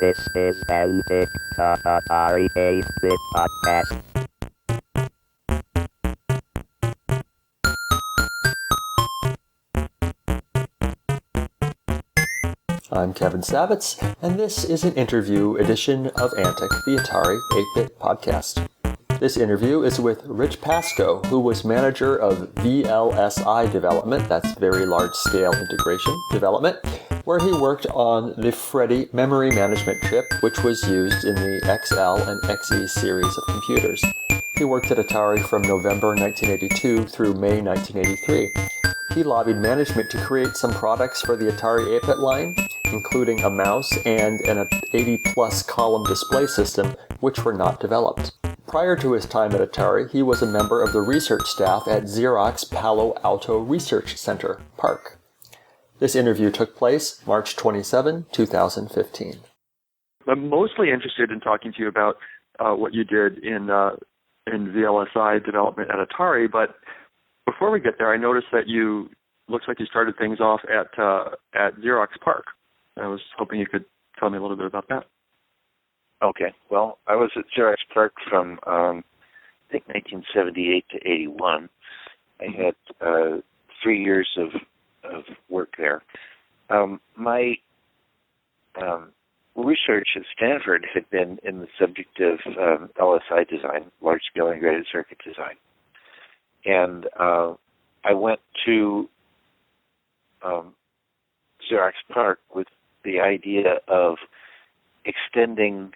This is Basic to Atari 8-Bit Podcast. I'm Kevin Savitz, and this is an interview edition of Antic, the Atari 8-Bit Podcast. This interview is with Rich Pasco, who was manager of VLSI Development, that's Very Large Scale Integration Development, where he worked on the Freddie memory management chip, which was used in the XL and XE series of computers. He worked at Atari from November 1982 through May 1983. He lobbied management to create some products for the Atari 8-bit line, including a mouse and an 80-plus column display system, which were not developed. Prior to his time at Atari, he was a member of the research staff at Xerox Palo Alto Research Center, PARC. This interview took place March 27, 2015. I'm mostly interested in talking to you about what you did in VLSI development at Atari, but before we get there, I noticed that looks like you started things off at Xerox Park. I was hoping you could tell me a little bit about that. Okay. Well, I was at Xerox Park from, I think, 1978 to 81. I had 3 years of work there. My research at Stanford had been in the subject of LSI design, large-scale integrated circuit design. And I went to Xerox Park with the idea of extending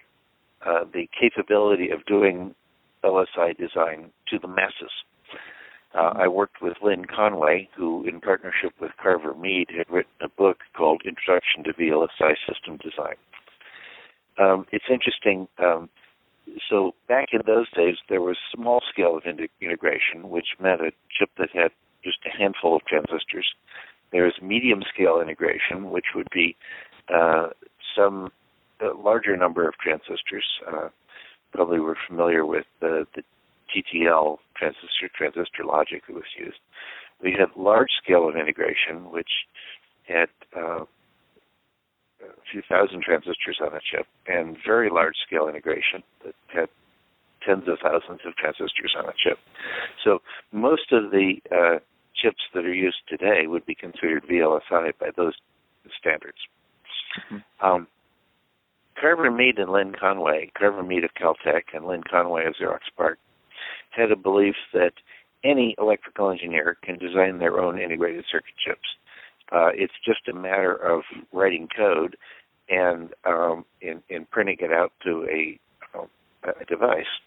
the capability of doing LSI design to the masses. I worked with Lynn Conway, who, in partnership with Carver Mead, had written a book called Introduction to VLSI System Design. It's interesting. So back in those days, there was small scale of integration, which meant a chip that had just a handful of transistors. There was medium scale integration, which would be some larger number of transistors. Probably we're familiar with the TTL transistor logic that was used. We had large scale of integration, which had a few thousand transistors on a chip, and very large scale integration that had tens of thousands of transistors on a chip. So most of the chips that are used today would be considered VLSI by those standards. Mm-hmm. Carver Mead and Lynn Conway, Carver Mead of Caltech and Lynn Conway of Xerox Park, had a belief that any electrical engineer can design their own integrated circuit chips. It's just a matter of writing code and in printing it out to a device.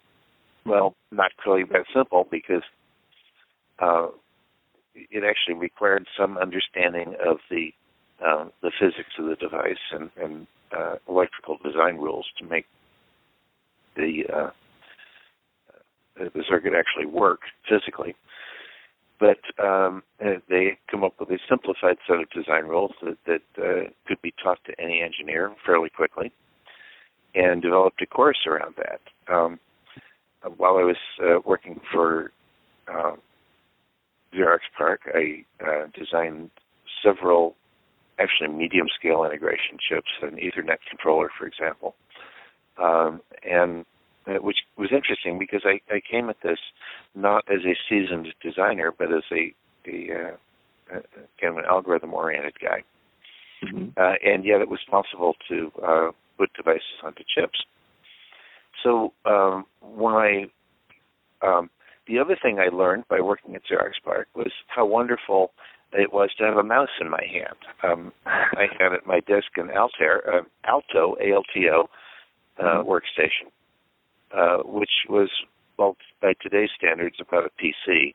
Well, not really that simple, because it actually required some understanding of the physics of the device and electrical design rules to make the circuit actually work physically. But they come up with a simplified set of design rules that could be taught to any engineer fairly quickly, and developed a course around that. While I was working for Xerox Park, I designed several actually medium-scale integration chips, an Ethernet controller, for example, and which was interesting because I came at this not as a seasoned designer, but as a kind of an algorithm-oriented guy. Mm-hmm. And yet it was possible to put devices onto chips. So the other thing I learned by working at Xerox Park was how wonderful it was to have a mouse in my hand. I had at my desk an Alto, A-L-T-O, workstation, which was, well, by today's standards, about a PC.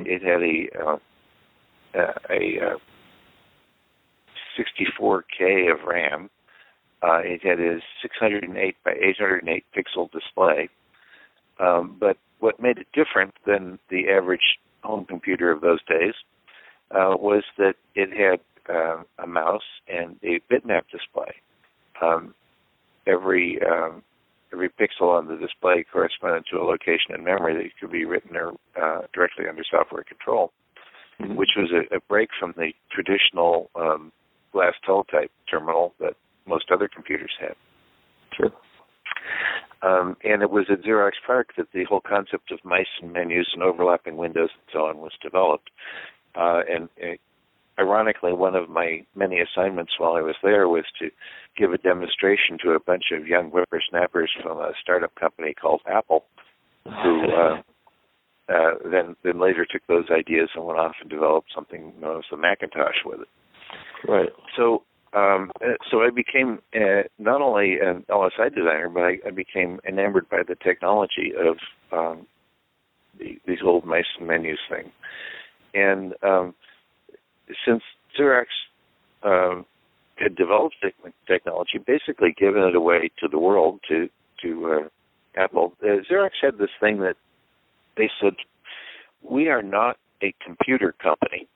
It had a 64K of RAM. It had a 608 by 808 pixel display. But what made it different than the average home computer of those days was that it had a mouse and a bitmap display. Every pixel on the display corresponded to a location in memory that could be written directly under software control, which was a break from the traditional glass teletype terminal that most other computers had. Sure. And it was at Xerox Park that the whole concept of mice and menus and overlapping windows and so on was developed. Ironically, one of my many assignments while I was there was to give a demonstration to a bunch of young whippersnappers from a startup company called Apple, who then later took those ideas and went off and developed something known as the Macintosh with it. Right. So I became not only an LSI designer, but I became enamored by the technology of these old mice and menus thing. And since Xerox had developed technology, basically given it away to the world, to Apple, Xerox had this thing that they said, we are not a computer company.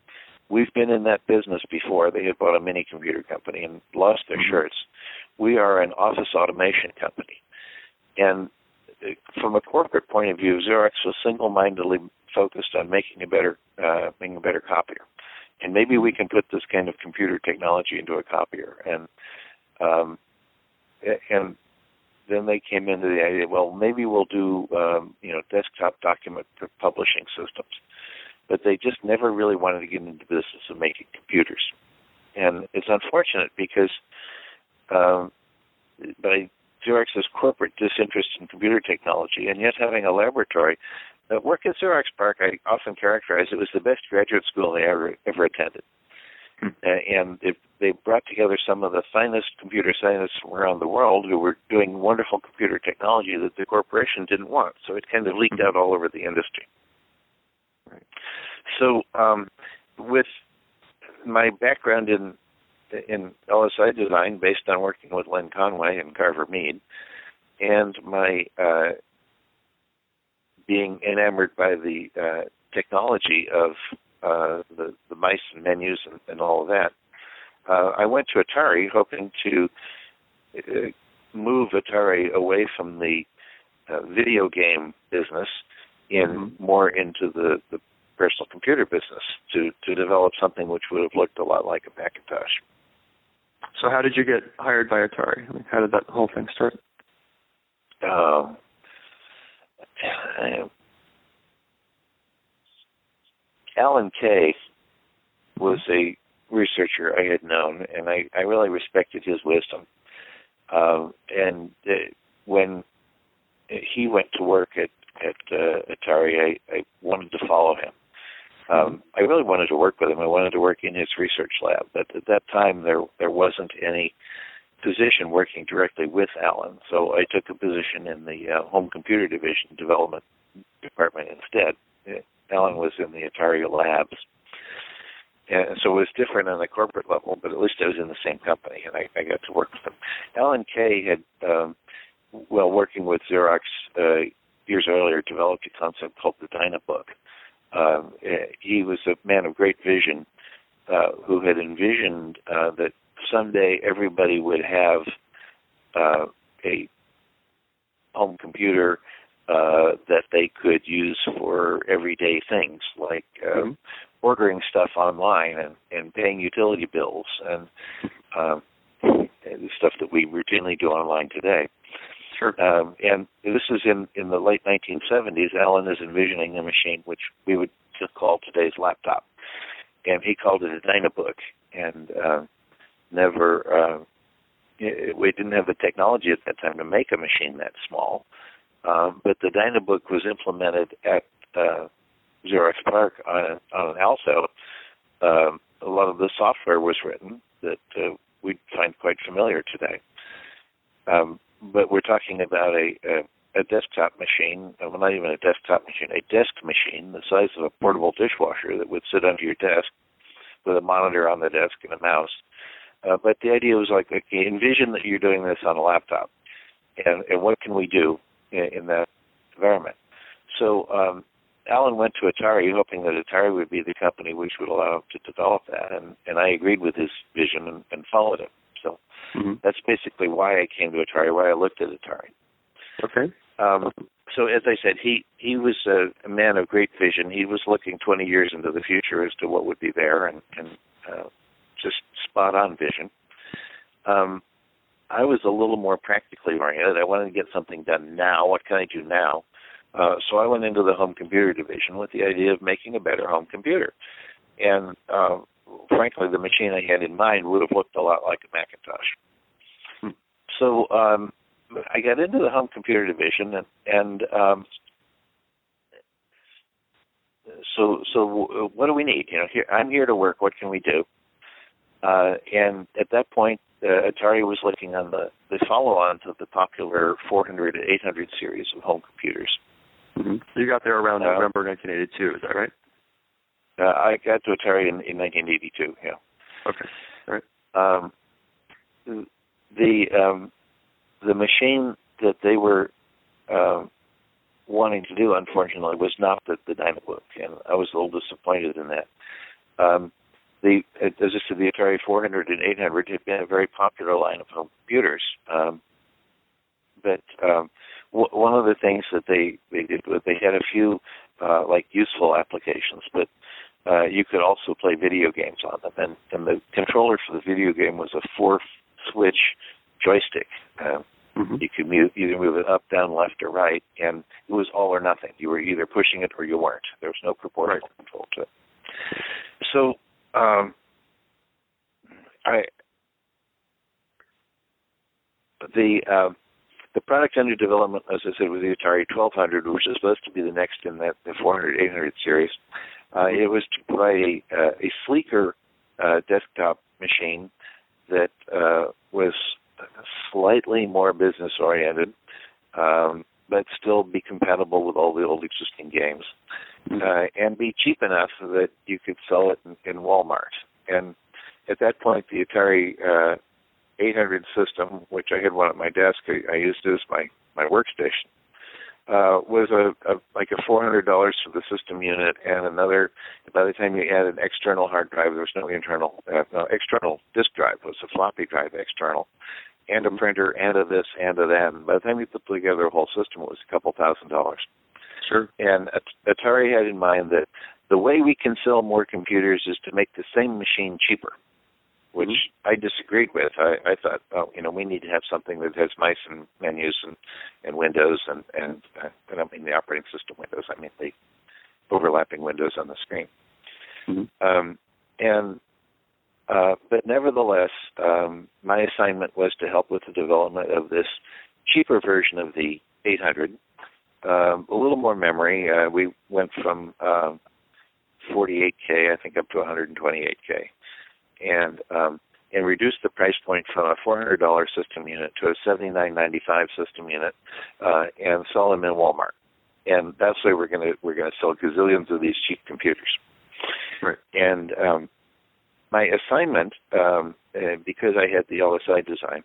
We've been in that business before. They had bought a mini computer company and lost their shirts. We are an office automation company. And from a corporate point of view, Xerox was single-mindedly focused on making a better copier. And maybe we can put this kind of computer technology into a copier. And then they came into the idea, well, maybe we'll do desktop document publishing systems. But they just never really wanted to get into the business of making computers. And it's unfortunate because by Xerox's corporate disinterest in computer technology and yet having a laboratory, work at Xerox Park, I often characterize it was the best graduate school they ever attended. And they brought together some of the finest computer scientists from around the world who were doing wonderful computer technology that the corporation didn't want. So it kind of leaked out all over the industry. Right. So with my background in LSI design, based on working with Len Conway and Carver Mead, and my being enamored by the technology of the mice and menus and all of that, I went to Atari hoping to move Atari away from the video game business more into the personal computer business to develop something which would have looked a lot like a Macintosh. So how did you get hired by Atari? I mean, how did that whole thing start? Alan Kay was a researcher I had known, and I really respected his wisdom. And when he went to work at Atari, I wanted to follow him. I really wanted to work with him. I wanted to work in his research lab, but at that time there wasn't any position working directly with Alan, so I took a position in the home computer division development department instead. Alan was in the Atari labs, and so it was different on the corporate level, but at least I was in the same company, and I got to work with him. Alan Kay had, working with Xerox years earlier, developed a concept called the Dynabook. He was a man of great vision who had envisioned that someday everybody would have a home computer that they could use for everyday things like ordering stuff online and paying utility bills and the stuff that we routinely do online today. Sure. And this is in the late 1970s. Alan is envisioning a machine which we would just call today's laptop. And he called it a Dynabook. And we didn't have the technology at that time to make a machine that small. But the Dynabook was implemented at Xerox Park on an Alto. A lot of the software was written that we'd find quite familiar today. But we're talking about a desktop machine, well, not even a desktop machine, a desk machine the size of a portable dishwasher that would sit under your desk with a monitor on the desk and a mouse. But the idea was like, okay, envision that you're doing this on a laptop, and what can we do in that environment? So Alan went to Atari hoping that Atari would be the company which would allow him to develop that, and I agreed with his vision and followed him. So that's basically why I came to Atari, why I looked at Atari. Okay. So as I said, he was a man of great vision. He was looking 20 years into the future as to what would be there, and just spot-on vision. I was a little more practically oriented. I wanted to get something done now. What can I do now? So I went into the home computer division with the idea of making a better home computer. And frankly, the machine I had in mind would have looked a lot like a Macintosh. So I got into the home computer division, and so what do we need? I'm here to work. What can we do? And at that point, Atari was looking on the follow-on to the popular 400 and 800 series of home computers. Mm-hmm. You got there around November 1982, is that right? I got to Atari in 1982, yeah. Okay, all right. The machine that they were wanting to do, unfortunately, was not the Dynabook, and I was a little disappointed in that. As I said, the Atari 400 and 800 had been a very popular line of home computers, but one of the things that they did was they had a few useful applications, but you could also play video games on them, and the controller for the video game was a 4-switch joystick. You could either move it up, down, left, or right, and it was all or nothing. You were either pushing it or you weren't. There was no proportional control to it. So the product under development, as I said, was the Atari 1200, which is supposed to be the next in the 400, 800 series. It was to provide a sleeker desktop machine that was slightly more business-oriented, but still be compatible with all the old existing games, and be cheap enough so that you could sell it in Walmart. And at that point, the Atari 800 system, which I had one at my desk, I used it as my workstation, was like a $400 for the system unit, and another, by the time you add an external hard drive, there was no external disk drive, it was a floppy drive external, and a printer, and a this, and a that. And by the time you put together a whole system, it was a couple $1,000. Sure. And Atari had in mind that the way we can sell more computers is to make the same machine cheaper, which I disagreed with. I thought, we need to have something that has mice and menus and windows, and I don't mean the operating system windows, I mean the overlapping windows on the screen. But nevertheless, my assignment was to help with the development of this cheaper version of the 800, a little more memory. We went from 48K, I think, up to 128K, and reduced the price point from a $400 system unit to a $79.95 system unit, and sell them in Walmart. And that's why we're going to sell gazillions of these cheap computers. Right. And my assignment, because I had the LSI design,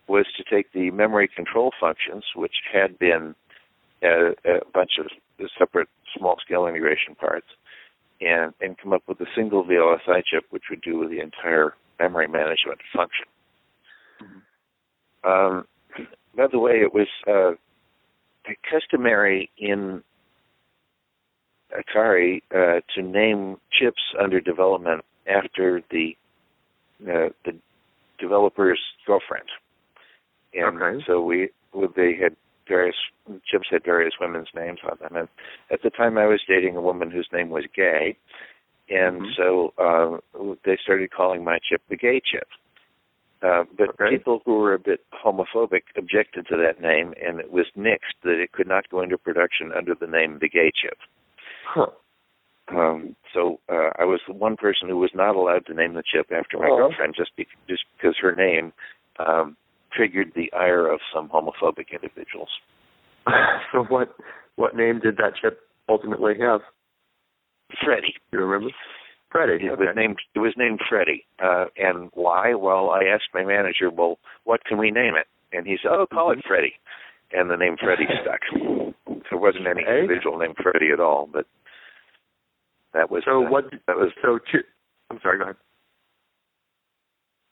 was to take the memory control functions, which had been a bunch of separate small-scale integration parts, and come up with a single VLSI chip which would do with the entire memory management function. By the way, it was customary in Atari to name chips under development after the developer's girlfriend, and so they had chips had various women's names on them. And at the time, I was dating a woman whose name was Gay, and so they started calling my chip the Gay chip. But people who were a bit homophobic objected to that name, and it was nixed that it could not go into production under the name the Gay chip. So I was the one person who was not allowed to name the chip after my girlfriend, just because her name triggered the ire of some homophobic individuals. So what name did that chip ultimately have? Freddie. You remember? Freddie. It was named Freddie. And why? Well, I asked my manager, well, what can we name it? And he said, call it Freddie. And the name Freddie stuck. There wasn't any individual named Freddie at all, but that was... I'm sorry, go ahead.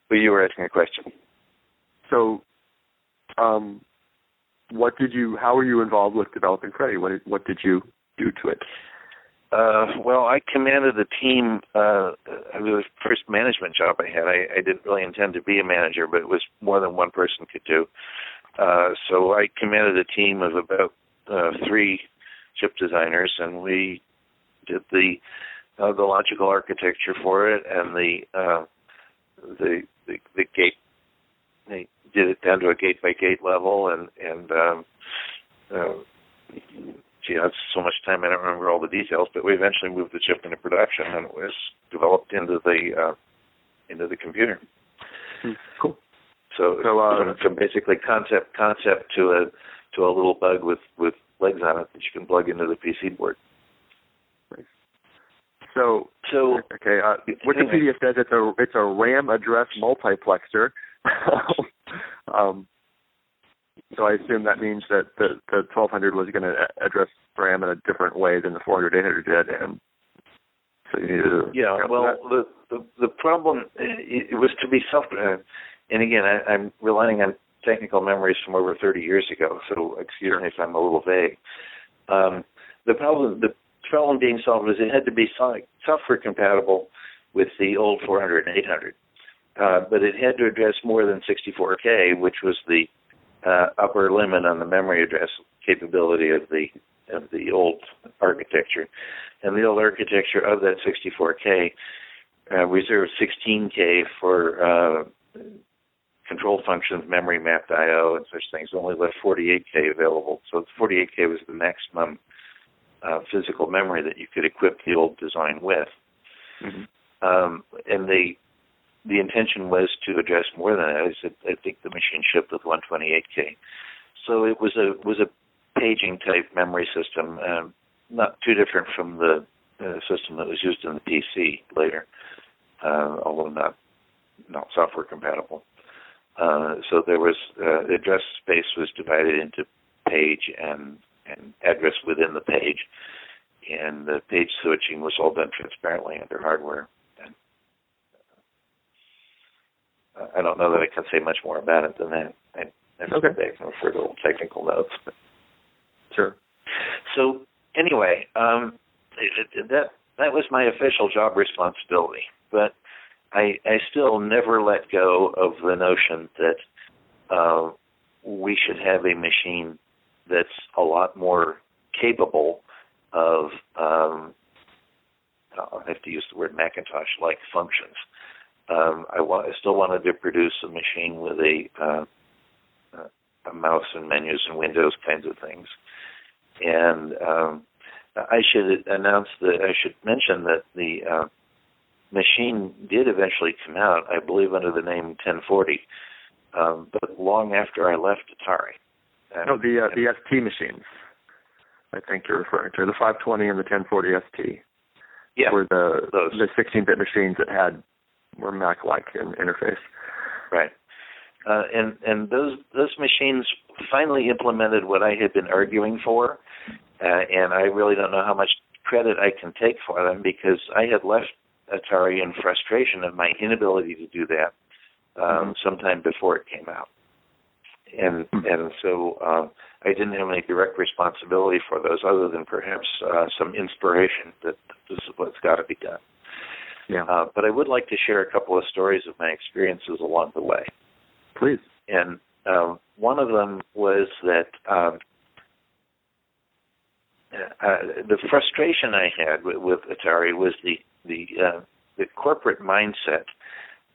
Well, you were asking a question. So, how were you involved with developing Freddie? What did you do to it? Well, I commanded a team. It was the first management job I had. I didn't really intend to be a manager, but it was more than one person could do. So I commanded a team of about 3 chip designers, and we did the logical architecture for it and the gate. They did it down to a gate by gate level, and that's so much time I don't remember all the details. But we eventually moved the chip into production, and it was developed into the computer. Cool. So from basically concept to a little bug with legs on it that you can plug into the PC board. So okay. Wikipedia says it's a RAM address multiplexer. So I assume that means that the 1200 was going to address RAM in a different way than the 400-800 did, and so you needed to. Well, the problem it was to be and again, I'm relying on technical memories from over 30 years ago, so excuse me if I'm a little vague. The problem being solved was it had to be software compatible with the old 400 and 800, but it had to address more than 64K, which was the upper limit on the memory address capability of the old architecture. And the old architecture of that 64K reserved 16K for control functions, memory mapped I/O, and such things. Only left 48K available. So 48K was the maximum physical memory that you could equip the old design with. Mm-hmm. And the intention was to address more than that. I think the machine shipped with 128K. So it was a paging type memory system, not too different from the system that was used in the PC later, although not software compatible. So there was the address space was divided into page and address within the page, and the page switching was all done transparently under hardware. And I don't know that I can say much more about it than that. I'm okay. I can refer to little technical notes. But. Sure. So anyway, that was my official job responsibility, but I still never let go of the notion that we should have a machine that's a lot more capable of, I have to use the word Macintosh-like functions. I still wanted to produce a machine with a mouse and menus and windows kinds of things. And I should mention that the machine did eventually come out, I believe, under the name 1040, but long after I left Atari. The ST machines, I think you're referring to. The 520 and the 1040 ST were the 16-bit machines that were Mac-like in interface. Right. And those machines finally implemented what I had been arguing for, and I really don't know how much credit I can take for them because I had left Atari in frustration of my inability to do that sometime before it came out. And so I didn't have any direct responsibility for those other than perhaps some inspiration that this is what's got to be done. Yeah. But I would like to share a couple of stories of my experiences along the way. Please. And one of them was that the frustration I had with Atari was the corporate mindset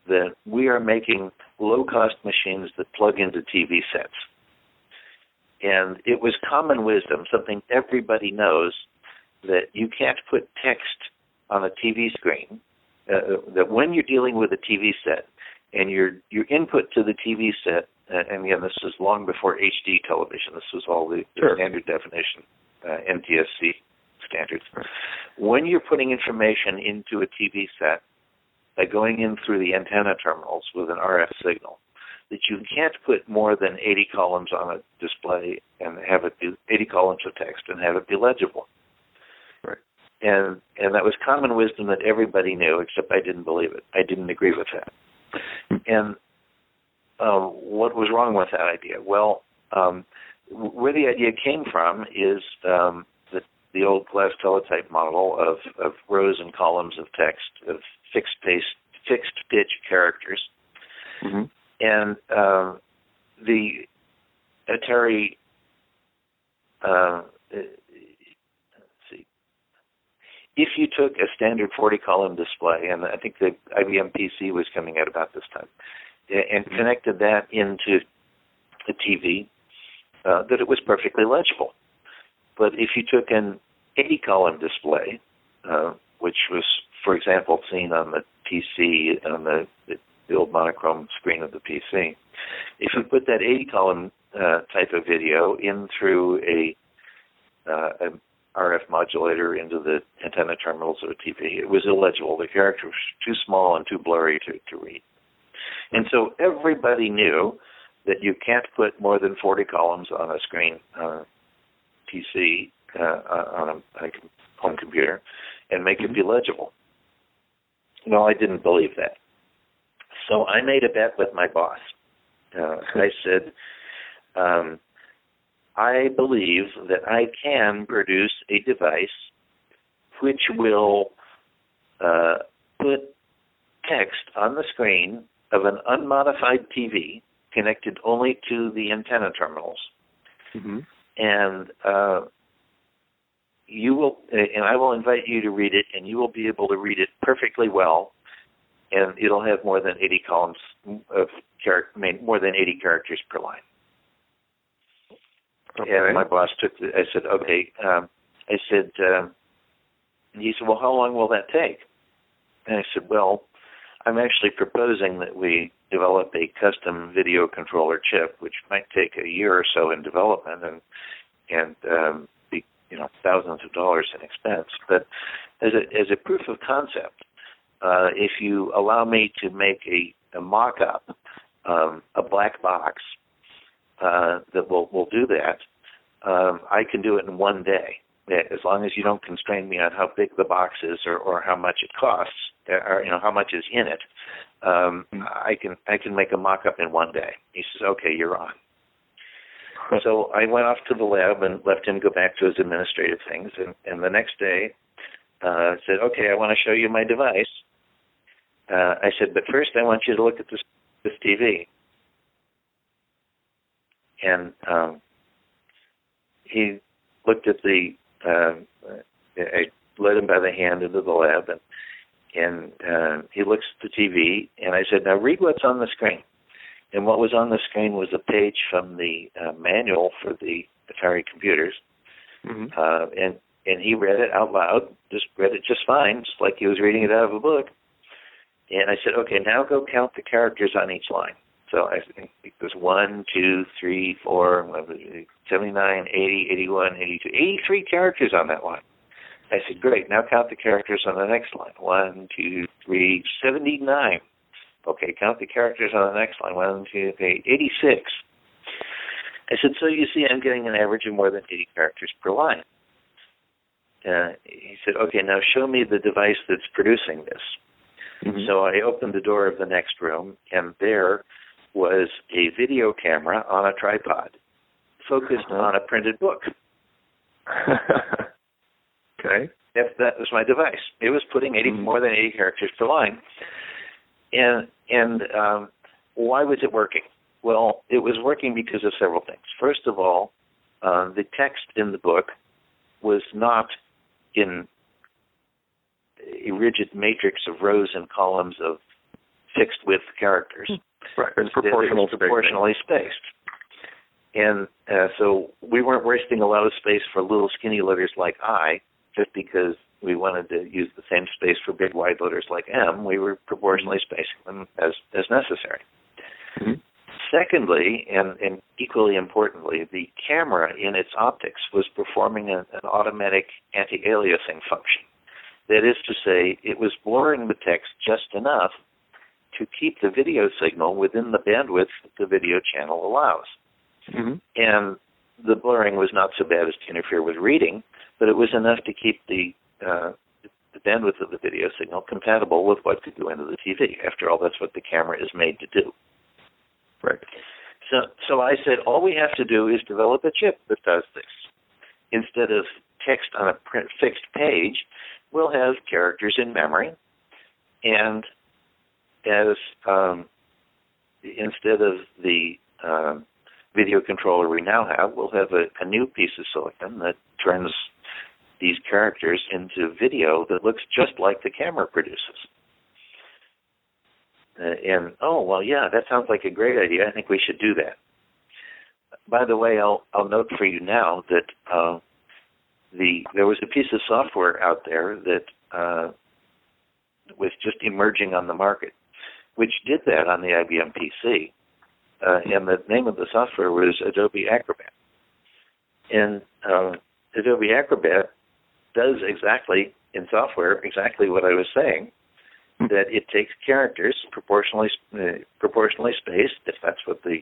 that we are making low-cost machines that plug into TV sets. And it was common wisdom, something everybody knows, that you can't put text on a TV screen, that when you're dealing with a TV set and your input to the TV set, and again, this is long before HD television, this was all the standard definition, NTSC standards. When you're putting information into a TV set by going in through the antenna terminals with an RF signal, that you can't put more than 80 columns on a display and have it be 80 columns of text and have it be legible. Right. And that was common wisdom that everybody knew, except I didn't believe it. I didn't agree with that. And what was wrong with that idea? Well, where the idea came from is that the old glass teletype model of rows and columns of text, of fixed pitch characters. Mm-hmm. And the Atari, let's see, if you took a standard 40-column display, and I think the IBM PC was coming out about this time, and connected that into the TV, that it was perfectly legible. But if you took an 80-column display, which was, for example, seen on the PC, on the old monochrome screen of the PC, if you put that 80-column type of video in through an RF modulator into the antenna terminals of a TV, it was illegible. The character was too small and too blurry to read. And so everybody knew that you can't put more than 40 columns on a screen PC on a home computer and make it be legible. Well, I didn't believe that. So I made a bet with my boss. I said, I believe that I can produce a device which will put text on the screen of an unmodified TV connected only to the antenna terminals. Mm-hmm. And you will, and I will invite you to read it, and you will be able to read it perfectly well, and it'll have more than 80 columns of more than 80 characters per line. Okay. And my boss I said, okay. He said, well, how long will that take? And I said, well, I'm actually proposing that we develop a custom video controller chip, which might take a year or so in development and be thousands of dollars in expense. But as a proof of concept, if you allow me to make a mock-up, a black box that will do that, I can do it in one day, as long as you don't constrain me on how big the box is or how much it costs, or how much is in it. I can make a mock-up in one day. He says, okay, you're on. So I went off to the lab and left him go back to his administrative things. And the next day, said, okay, I want to show you my device. I said, but first I want you to look at this TV. And he looked at I led him by the hand into the lab, and he looks at the TV, and I said, now read what's on the screen. And what was on the screen was a page from the manual for the Atari computers, mm-hmm. And he read it out loud, read it just fine, just like he was reading it out of a book. And I said, okay, now go count the characters on each line. So I think it was 1, 2, 3, 4, 79, 80, 81, 82, 83 characters on that line. I said, great, now count the characters on the next line. 1, 2, 3, 79. Okay, count the characters on the next line. 1, 2, 3, 86. I said, so you see I'm getting an average of more than 80 characters per line. He said, okay, now show me the device that's producing this. Mm-hmm. So I opened the door of the next room, and there was a video camera on a tripod focused on a printed book. Okay. That was my device. It was putting more than 80 characters per line. And why was it working? Well, it was working because of several things. First of all, the text in the book was not in a rigid matrix of rows and columns of fixed width characters. Right, it's proportionally spaced. And so we weren't wasting a lot of space for little skinny letters like I, just because we wanted to use the same space for big wide letters like M. We were proportionally spacing them as necessary. Mm-hmm. Secondly, and equally importantly, the camera in its optics was performing an automatic anti-aliasing function. That is to say, it was blurring the text just enough to keep the video signal within the bandwidth that the video channel allows. Mm-hmm. And the blurring was not so bad as to interfere with reading, but it was enough to keep the bandwidth of the video signal compatible with what could go into the TV. After all, that's what the camera is made to do. Right. So I said, all we have to do is develop a chip that does this. Instead of text on a fixed page will have characters in memory, and as instead of the video controller we now have, we'll have a new piece of silicon that turns these characters into video that looks just like the camera produces. That sounds like a great idea. I think we should do that. By the way, I'll note for you now that there was a piece of software out there that was just emerging on the market, which did that on the IBM PC. And the name of the software was Adobe Acrobat. And Adobe Acrobat does exactly, in software, exactly what I was saying, that it takes characters proportionally spaced, if that's what the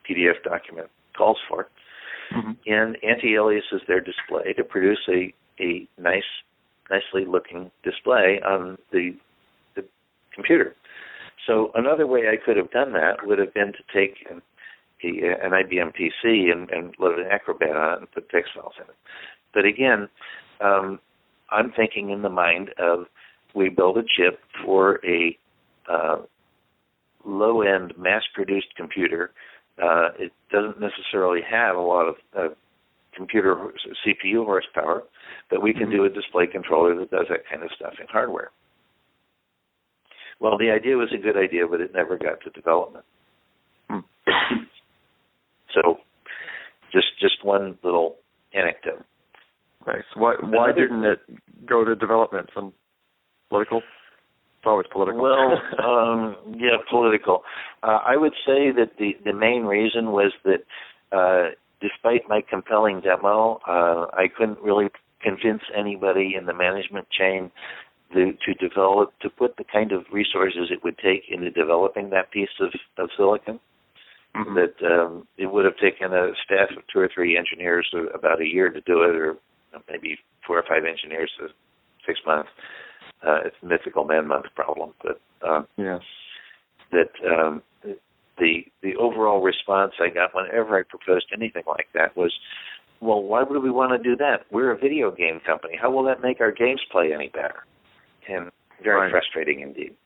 PDF document calls for, and anti-aliases their display to produce a nicely looking display on the computer. So another way I could have done that would have been to take an IBM PC and load an Acrobat on it and put text files in it. But again, I'm thinking in the mind of we build a chip for a low-end mass-produced computer. It doesn't necessarily have a lot of computer CPU horsepower, but we can do a display controller that does that kind of stuff in hardware. Well, the idea was a good idea, but it never got to development. So, just one little anecdote. Nice. Why didn't it go to development? Some political? It's always political. Well, political. I would say that the main reason was that despite my compelling demo, I couldn't really convince anybody in the management chain to put the kind of resources it would take into developing that piece of silicon. That it would have taken a staff of 2 or 3 engineers about a year to do it, or maybe 4 or 5 engineers to 6 months. It's a mythical man-month problem, but the overall response I got whenever I proposed anything like that was, well, why would we want to do that? We're a video game company. How will that make our games play any better? And very frustrating indeed.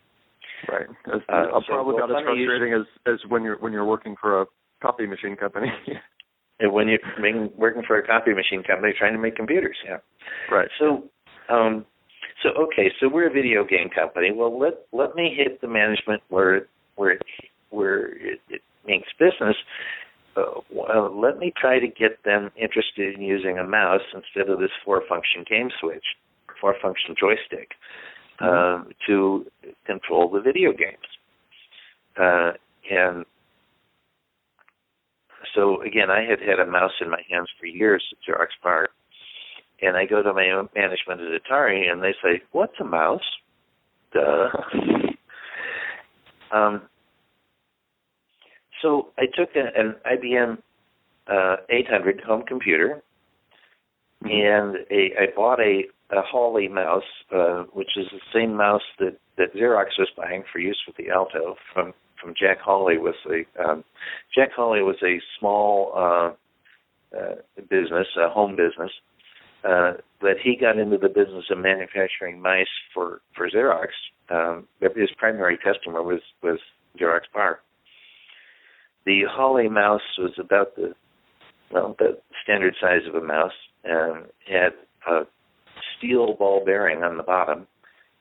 Right. Probably not as frustrating as when you're working for a copy machine company. And when you're working for a copy machine company trying to make computers, Right. So we're a video game company. Well, let me hit the management where it makes business. Let me try to get them interested in using a mouse instead of this 4-function game switch, 4-function joystick, to control the video games. And so, again, I had a mouse in my hands for years at Xerox Park, and I go to my own management at Atari, and they say, "What's a mouse?" Duh. So I took an IBM 800 home computer, and I bought a Hawley mouse, which is the same mouse that Xerox was buying for use with the Alto from Jack Hawley. Jack Hawley was a small business, a home business, but he got into the business of manufacturing mice for Xerox. His primary customer was Xerox Park. The Hawley mouse was about the standard size of a mouse, and had a steel ball bearing on the bottom,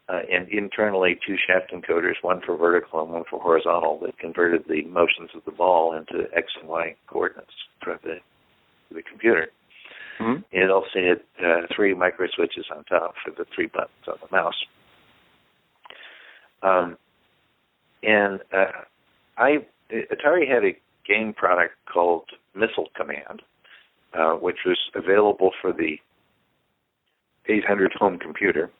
and internally 2 shaft encoders, one for vertical and one for horizontal, that converted the motions of the ball into X and Y coordinates for the computer. It also had 3 micro switches on top for the 3 buttons on the mouse. Atari had a game product called Missile Command, which was available for the 800 home computer.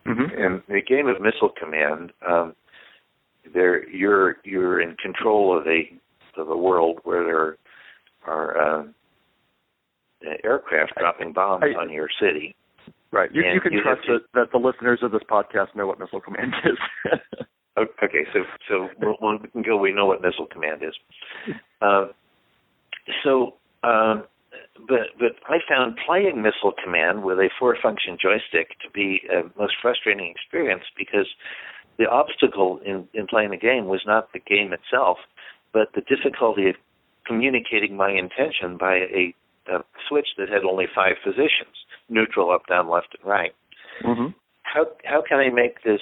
And the game of Missile Command, you're in control of a world where there are aircraft dropping bombs on your city. Right. You can trust that the listeners of this podcast know what Missile Command is. Okay, so we can go. We know what Missile Command is. but I found playing Missile Command with a 4-function joystick to be a most frustrating experience because the obstacle in playing the game was not the game itself, but the difficulty of communicating my intention by a switch that had only 5 positions: neutral, up, down, left, and right. Mm-hmm. How can I make this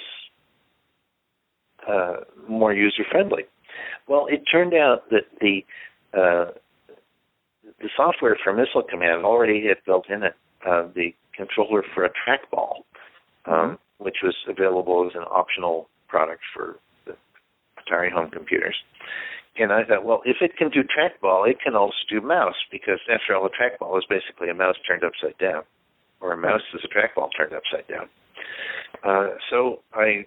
more user-friendly? Well, it turned out that the software for Missile Command already had built in it the controller for a trackball, which was available as an optional product for the Atari home computers. And I thought, well, if it can do trackball, it can also do mouse, because after all, a trackball is basically a mouse turned upside down, or a mouse is a trackball turned upside down. So I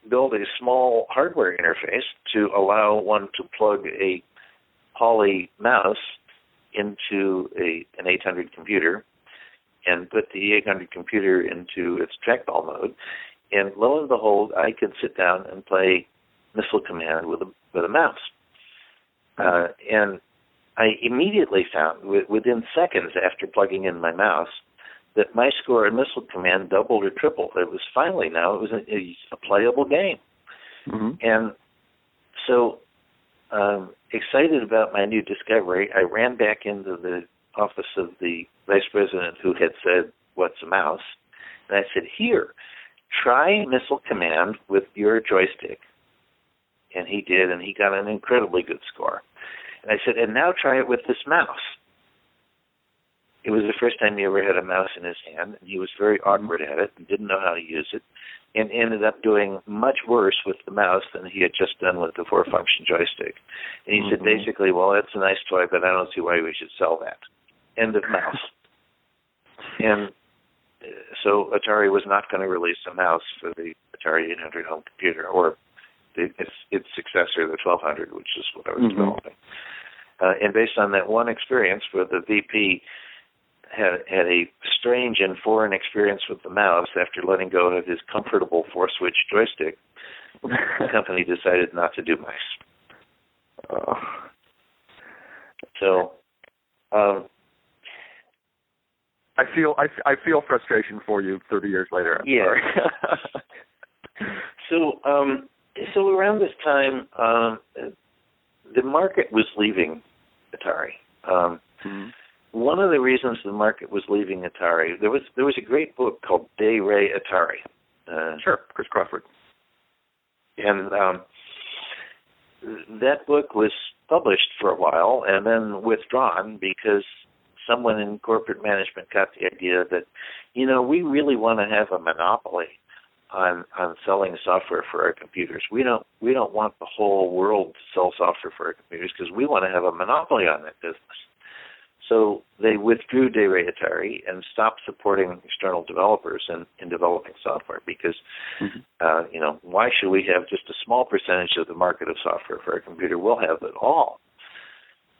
built a small hardware interface to allow one to plug a Poly mouse into an 800 computer and put the 800 computer into its trackball mode. And lo and behold, I could sit down and play Missile Command with a mouse. And I immediately found, within seconds after plugging in my mouse, that my score in Missile Command doubled or tripled. It was finally now, it was a playable game. Mm-hmm. And so, excited about my new discovery, I ran back into the office of the vice president who had said, "What's a mouse?" And I said, "Here, try Missile Command with your joystick." And he did, and he got an incredibly good score. And I said, "And now try it with this mouse." It was the first time he ever had a mouse in his hand, and he was very awkward at it and didn't know how to use it, and ended up doing much worse with the mouse than he had just done with the 4-function joystick. And he said, basically, well, that's a nice toy, but I don't see why we should sell that. End of mouse. And so Atari was not going to release a mouse for the Atari 800 home computer, or its successor, the 1200, which is what I was developing. And based on that one experience where the VP had a strange and foreign experience with the mouse after letting go of his comfortable 4-switch joystick, the company decided not to do mice. So, I feel frustration for you 30 years later. I'm sorry. So around this time, the market was leaving Atari. One of the reasons the market was leaving Atari, there was a great book called Day Ray Atari. Sure, Chris Crawford. And that book was published for a while and then withdrawn because someone in corporate management got the idea that, we really want to have a monopoly on selling software for our computers. We don't want the whole world to sell software for our computers because we want to have a monopoly on that business. So they withdrew Day Ray Atari and stopped supporting external developers in developing software because, why should we have just a small percentage of the market of software for a computer? We'll have it all.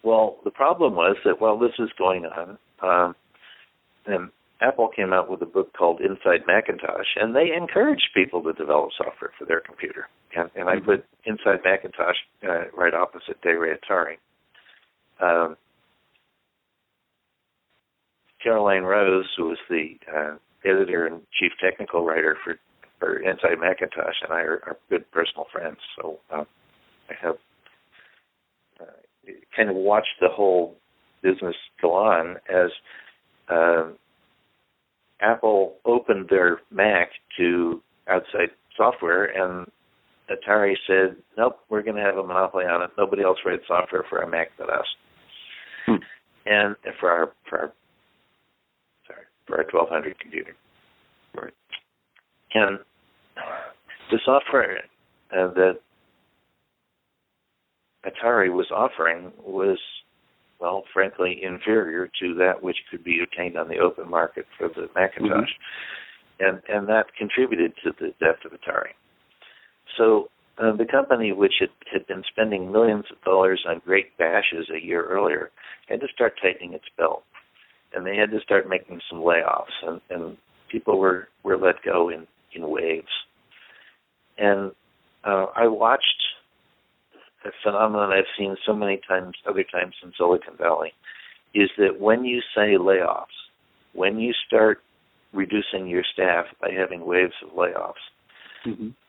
Well, the problem was that while this was going on, and Apple came out with a book called Inside Macintosh, and they encouraged people to develop software for their computer. And I put Inside Macintosh right opposite Day Ray Atari. Caroline Rose, who was the editor and chief technical writer for Inside Macintosh, and I are good personal friends. So I have kind of watched the whole business go on as Apple opened their Mac to outside software, and Atari said, "Nope, we're going to have a monopoly on it. Nobody else writes software for our Mac but us." And for our 1200 computer. Right. And the software that Atari was offering was, well, frankly, inferior to that which could be obtained on the open market for the Macintosh. And that contributed to the death of Atari. So the company, which had been spending millions of dollars on great bashes a year earlier, had to start tightening its belt. And they had to start making some layoffs, and people were let go in waves. And I watched a phenomenon I've seen so many times, other times in Silicon Valley, is that when you say layoffs, when you start reducing your staff by having waves of layoffs,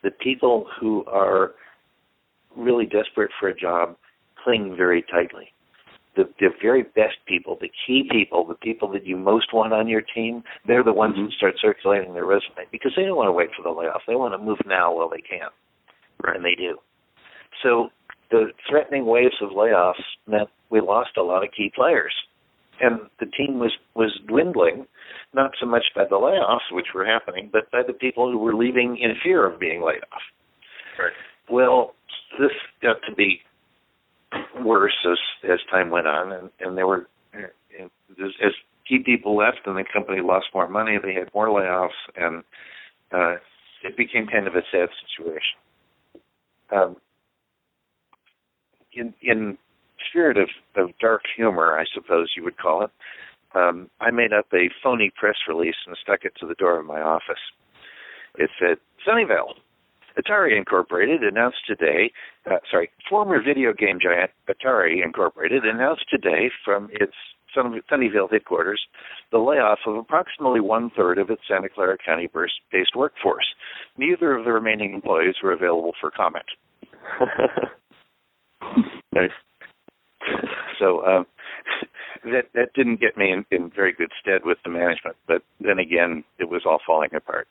the people who are really desperate for a job cling very tightly. The very best people, the key people, the people that you most want on your team, they're the ones who start circulating their resume because they don't want to wait for the layoff. They want to move now while they can, and they do. So the threatening waves of layoffs meant we lost a lot of key players. And the team was dwindling, not so much by the layoffs, which were happening, but by the people who were leaving in fear of being laid off. Right. Well, this got to be worse as time went on, and there were, as key people left and the company lost more money, they had more layoffs, and it became kind of a sad situation. In spirit of dark humor, I suppose you would call it, I made up a phony press release and stuck it to the door of my office. It said, Sunnyvale, Atari Incorporated announced today, former video game giant Atari Incorporated announced today from its Sunnyvale headquarters the layoff of approximately one-third of its Santa Clara County-based workforce. Neither of the remaining employees were available for comment. Nice. So that didn't get me in very good stead with the management, but then again, it was all falling apart.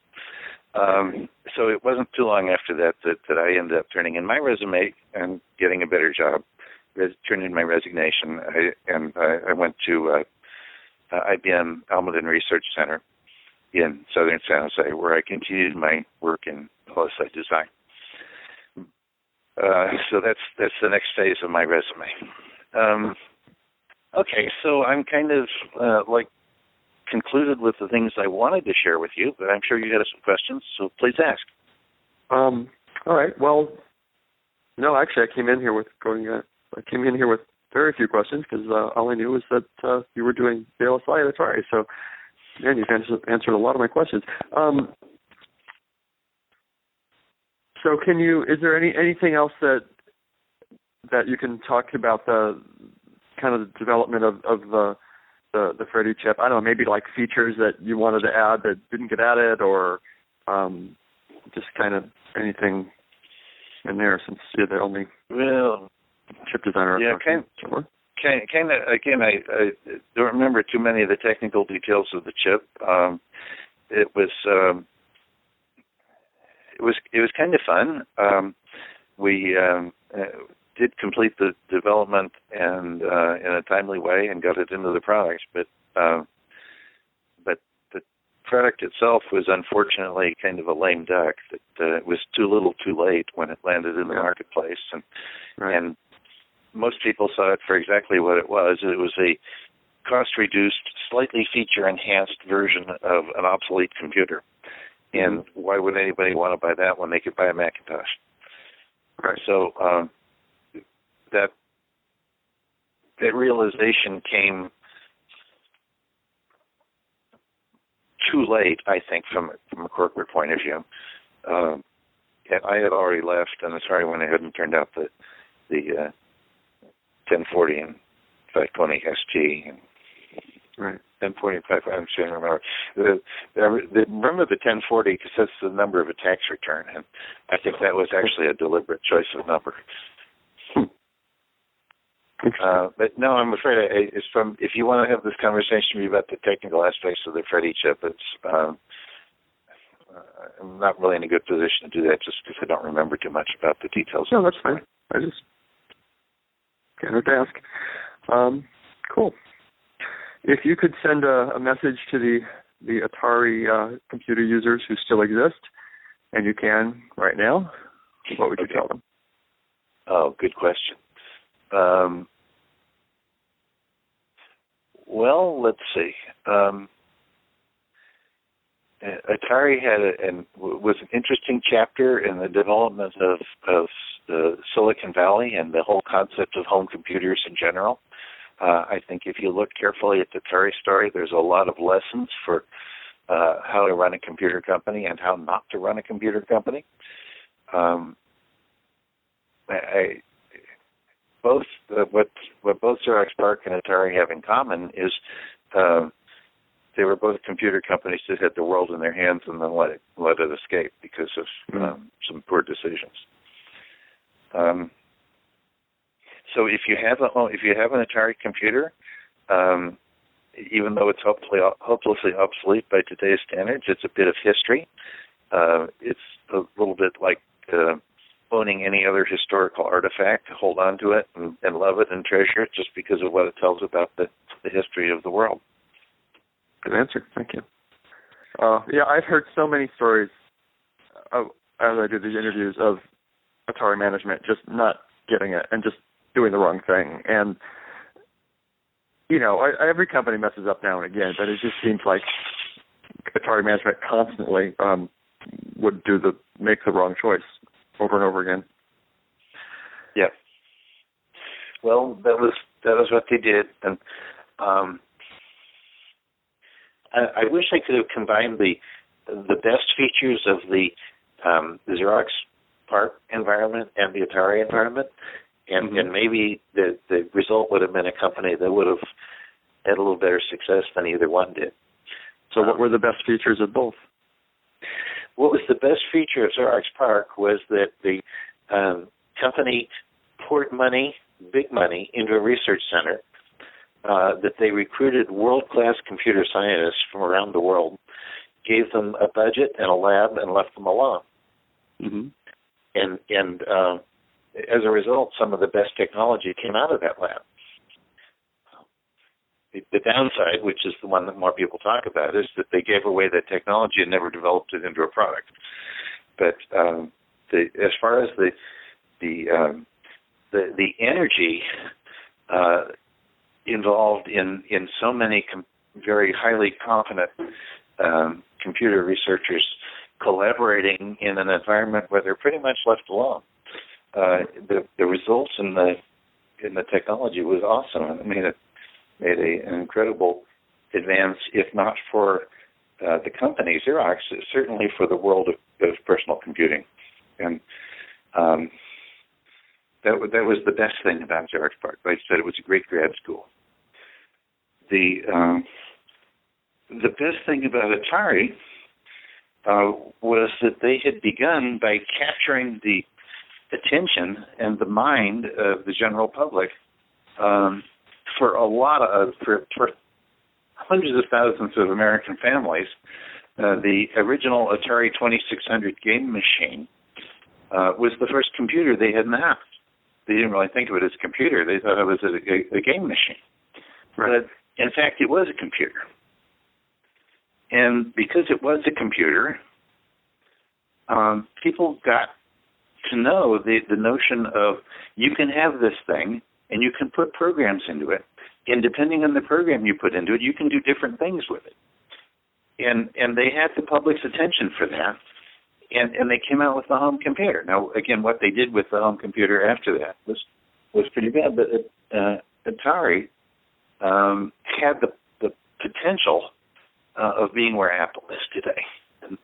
So it wasn't too long after that I ended up turning in my resume and getting a better job, turned in my resignation, I went to IBM Almaden Research Center in southern San Jose, where I continued my work in VLSI design. So that's the next phase of my resume. Okay, so I'm kind of concluded with the things I wanted to share with you, but I'm sure you had some questions, so please ask. All right. Well, no, actually, I came in here with very few questions because all I knew was that you were doing VLSI at Atari. So, man, you've answered a lot of my questions. So, is there anything else that you can talk about the kind of the development of the Freddie chip? I don't know, maybe like features that you wanted to add that didn't get added, or just kind of anything in there, since you're the only chip designer. Yeah, kind of. Again, I don't remember too many of the technical details of the chip. It was kind of fun. We did complete the development and in a timely way and got it into the product, but the product itself was unfortunately kind of a lame duck. That it was too little, too late when it landed in the marketplace, and most people saw it for exactly what it was. It was a cost-reduced, slightly feature-enhanced version of an obsolete computer. And why would anybody want to buy that when they could buy a Macintosh? Right. So that realization came too late, I think, from a corporate point of view. And I had already left, and Atari went ahead and turned out the 1040 and 520 ST and right. 1045, I'm trying to remember. Remember the 1040 because that's the number of a tax return, and I think that was actually a deliberate choice of number. But no, I'm afraid if you want to have this conversation about the technical aspects of the Freddie chip, I'm not really in a good position to do that just because I don't remember too much about the details. No, that's fine. I just can't ask. Cool. If you could send a message to the Atari computer users who still exist, and you can right now, what would you tell them? Oh, good question. Well, let's see. Atari was an interesting chapter in the development of the Silicon Valley and the whole concept of home computers in general. I think if you look carefully at the Atari story, there's a lot of lessons for how to run a computer company and how not to run a computer company. both what both Xerox Park and Atari have in common is they were both computer companies that had the world in their hands and then let it escape because of some poor decisions. So if you have an Atari computer, even though it's hopelessly obsolete by today's standards, it's a bit of history. It's a little bit like owning any other historical artifact. Hold on to it and love it and treasure it just because of what it tells about the history of the world. Good answer. Thank you. Yeah, I've heard so many stories as I do these interviews of Atari management just not getting it and just doing the wrong thing. And, you know, every company messes up now and again, but it just seems like Atari management constantly would make the wrong choice over and over again. Yeah. Well, that was what they did, and I wish I could have combined the best features of the Xerox Park environment and the Atari environment, and maybe the result would have been a company that would have had a little better success than either one did. So what were the best features of both? What was the best feature of Xerox Park was that the company poured big money, into a research center, that they recruited world-class computer scientists from around the world, gave them a budget and a lab, and left them alone. Mm-hmm. And as a result, some of the best technology came out of that lab. The downside, which is the one that more people talk about, is that they gave away that technology and never developed it into a product. But as far as the energy involved in so many very highly competent computer researchers collaborating in an environment where they're pretty much left alone, the results in the technology was awesome, and it made an incredible advance, if not for the company Xerox, certainly for the world of personal computing. And that was the best thing about Xerox Park. Like I said, it was a great grad school. The best thing about Atari was that they had begun by capturing the attention and the mind of the general public for hundreds of thousands of American families. The original Atari 2600 game machine was the first computer they had in the house. They didn't really think of it as a computer. They thought it was a game machine. Right. But in fact, it was a computer. And because it was a computer, people got to know the notion of you can have this thing and you can put programs into it. And depending on the program you put into it, you can do different things with it. And they had the public's attention for that. And they came out with the home computer. Now, again, what they did with the home computer after that was pretty bad. But Atari had the potential of being where Apple is today.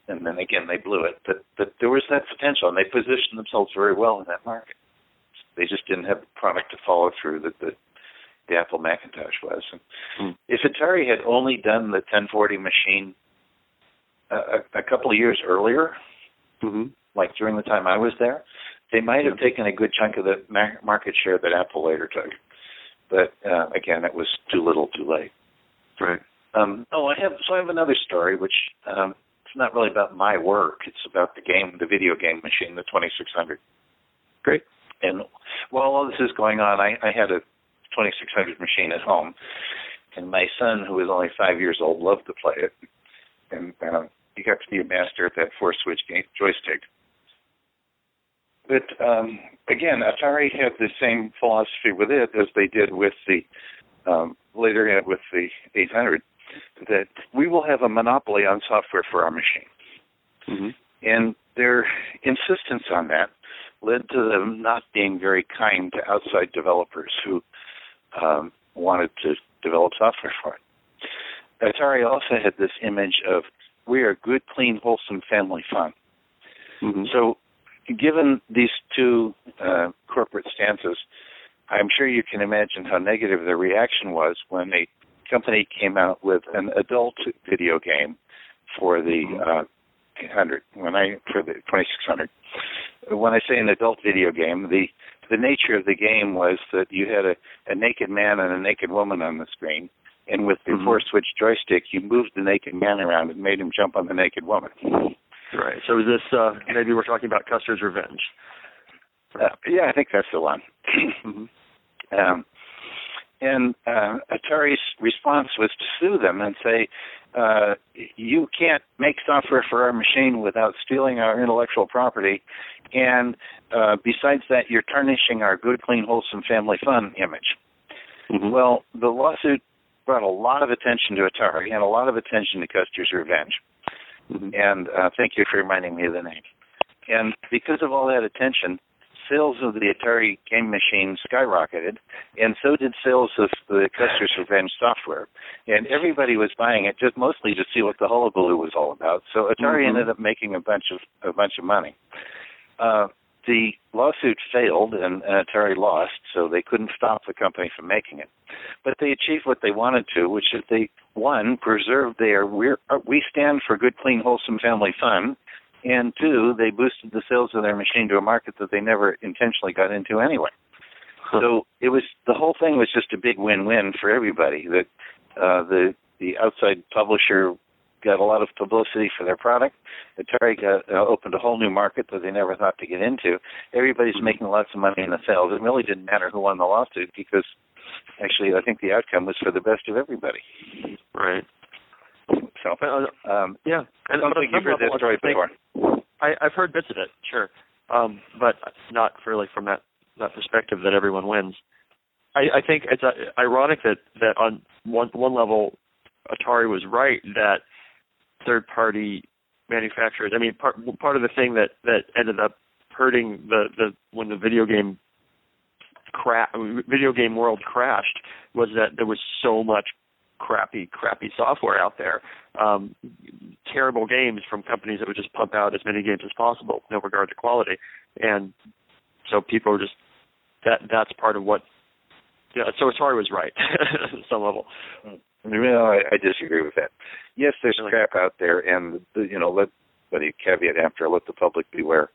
And then, again, they blew it. But there was that potential, and they positioned themselves very well in that market. They just didn't have the product to follow through that the Apple Macintosh was. If Atari had only done the 1040 machine a couple of years earlier, like during the time I was there, they might have taken a good chunk of the market share that Apple later took. But again, it was too little, too late. Right. I have another story, which it's not really about my work. It's about the video game machine, the 2600. Great. And while all this is going on, I had a 2600 machine at home, and my son, who was only 5 years old, loved to play it, and he got to be a master at that 4-switch joystick. But again, Atari had the same philosophy with it as they did with the later with the 800, that we will have a monopoly on software for our machine. And their insistence on that led to them not being very kind to outside developers who wanted to develop software for it. Atari also had this image of, we are good, clean, wholesome family fun. So given these two corporate stances, I'm sure you can imagine how negative the reaction was when a company came out with an adult video game for the 800. For the 2600. When I say an adult video game, the nature of the game was that you had a naked man and a naked woman on the screen, and with the 4-switch joystick, you moved the naked man around and made him jump on the naked woman. Right. So is this maybe we're talking about Custer's Revenge? Yeah, I think that's the one. And Atari's response was to sue them and say, you can't make software for our machine without stealing our intellectual property, and besides that, you're tarnishing our good, clean, wholesome family fun image. Well, the lawsuit brought a lot of attention to Atari and a lot of attention to Custer's Revenge. And thank you for reminding me of the name. And because of all that attention, sales of the Atari game machine skyrocketed, and so did sales of the Custer's Revenge software. And everybody was buying it just mostly to see what the hullabaloo was all about. So Atari ended up making a bunch of money. The lawsuit failed, and Atari lost, so they couldn't stop the company from making it. But they achieved what they wanted to, which is they, one, preserved their we stand for good, clean, wholesome family fun, and two, they boosted the sales of their machine to a market that they never intentionally got into anyway. So it was the whole thing was just a big win-win for everybody. That the outside publisher got a lot of publicity for their product. Atari got opened a whole new market that they never thought to get into. Everybody's making lots of money in the sales. It really didn't matter who won the lawsuit because, actually, I think the outcome was for the best of everybody. Right. So, yeah. I don't think you've heard that story before. I've heard bits of it, sure, but not really from that perspective that everyone wins. I think it's ironic that on one level, Atari was right that third-party manufacturers. I mean, part of the thing that ended up hurting when the video game world crashed was that there was so much crappy software out there. Terrible games from companies that would just pump out as many games as possible, no regard to quality. And so people were just that's part of what. Yeah, so Atari was right at some level. No, I disagree with that. Yes, there's crap out there, and let me caveat after, let the public beware.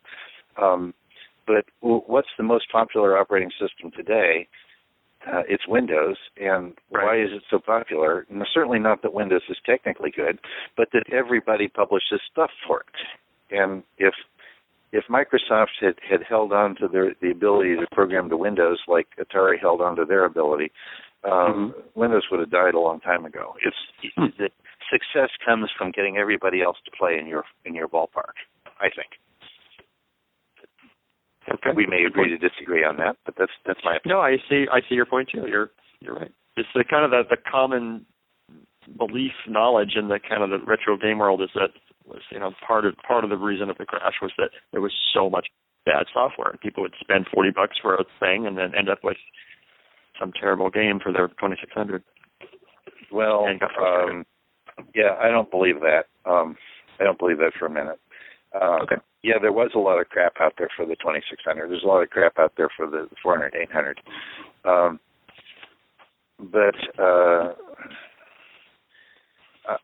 But what's the most popular operating system today? It's Windows, and why is it so popular? And certainly not that Windows is technically good, but that everybody publishes stuff for it. And if Microsoft had held on to the ability to program to Windows like Atari held on to their ability, Windows would have died a long time ago. The success comes from getting everybody else to play in your ballpark, I think. Okay. We may agree to disagree on that, but that's my opinion. No, I see your point too. You're right. It's the kind of the common belief, knowledge in the kind of the retro game world is that was part of the reason of the crash was that there was so much bad software. People would spend $40 for a thing and then end up with some terrible game for their 2600. Well, yeah, I don't believe that. I don't believe that for a minute. Okay. Yeah, there was a lot of crap out there for the 2600. There's a lot of crap out there for the 400, 800. But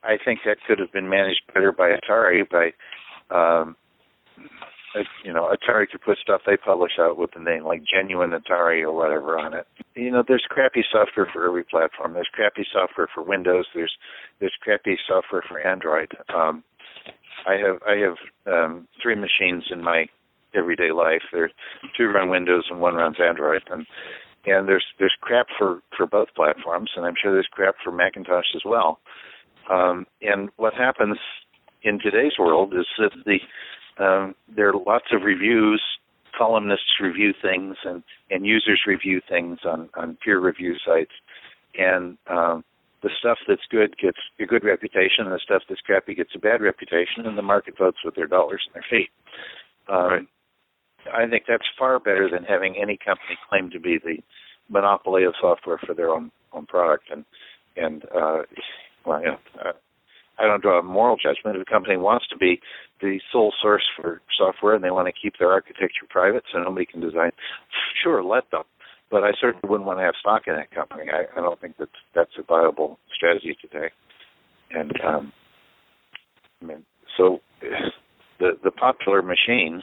I think that could have been managed better by Atari. Atari could put stuff they publish out with the name like Genuine Atari or whatever on it. There's crappy software for every platform. There's crappy software for Windows. There's crappy software for Android. I have 3 machines in my everyday life. There's 2 run Windows and 1 runs Android, and there's crap for both platforms, and I'm sure there's crap for Macintosh as well. And what happens in today's world is that there are lots of reviews, columnists review things, and users review things on peer review sites, and the stuff that's good gets a good reputation, and the stuff that's crappy gets a bad reputation, and the market votes with their dollars and their feet. Right. I think that's far better than having any company claim to be the monopoly of software for their own product. I don't draw a moral judgment. If a company wants to be the sole source for software and they want to keep their architecture private so nobody can design, sure, let them. but I certainly wouldn't want to have stock in that company. I don't think that's a viable strategy today. And so the popular machines.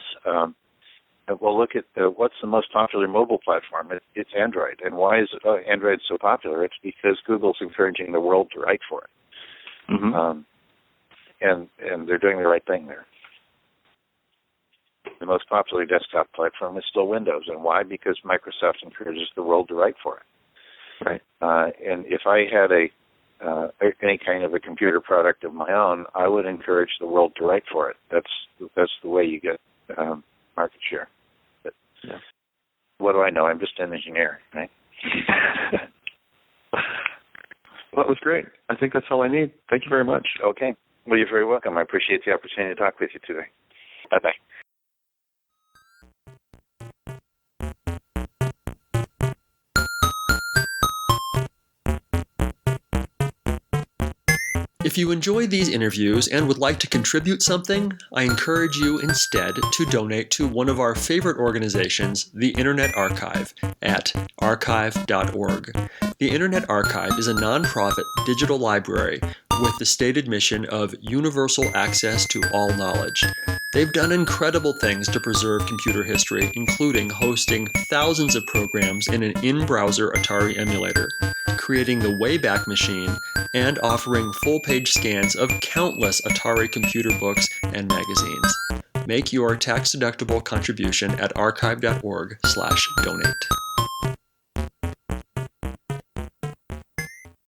Well, look at what's the most popular mobile platform. It's Android. And why is Android so popular? It's because Google's encouraging the world to write for it. Mm-hmm. And they're doing the right thing there. The most popular desktop platform is still Windows. And why? Because Microsoft encourages the world to write for it. Right. And if I had any kind of a computer product of my own, I would encourage the world to write for it. That's the way you get market share. But yeah. What do I know? I'm just an engineer, right? Well, that was great. I think that's all I need. Thank you very much. Okay. Well, you're very welcome. I appreciate the opportunity to talk with you today. Bye-bye. If you enjoy these interviews and would like to contribute something, I encourage you instead to donate to one of our favorite organizations, the Internet Archive, at archive.org. The Internet Archive is a nonprofit digital library with the stated mission of universal access to all knowledge. They've done incredible things to preserve computer history, including hosting thousands of programs in an in-browser Atari emulator, creating the Wayback Machine, and offering full-page scans of countless Atari computer books and magazines. Make your tax-deductible contribution at archive.org/donate.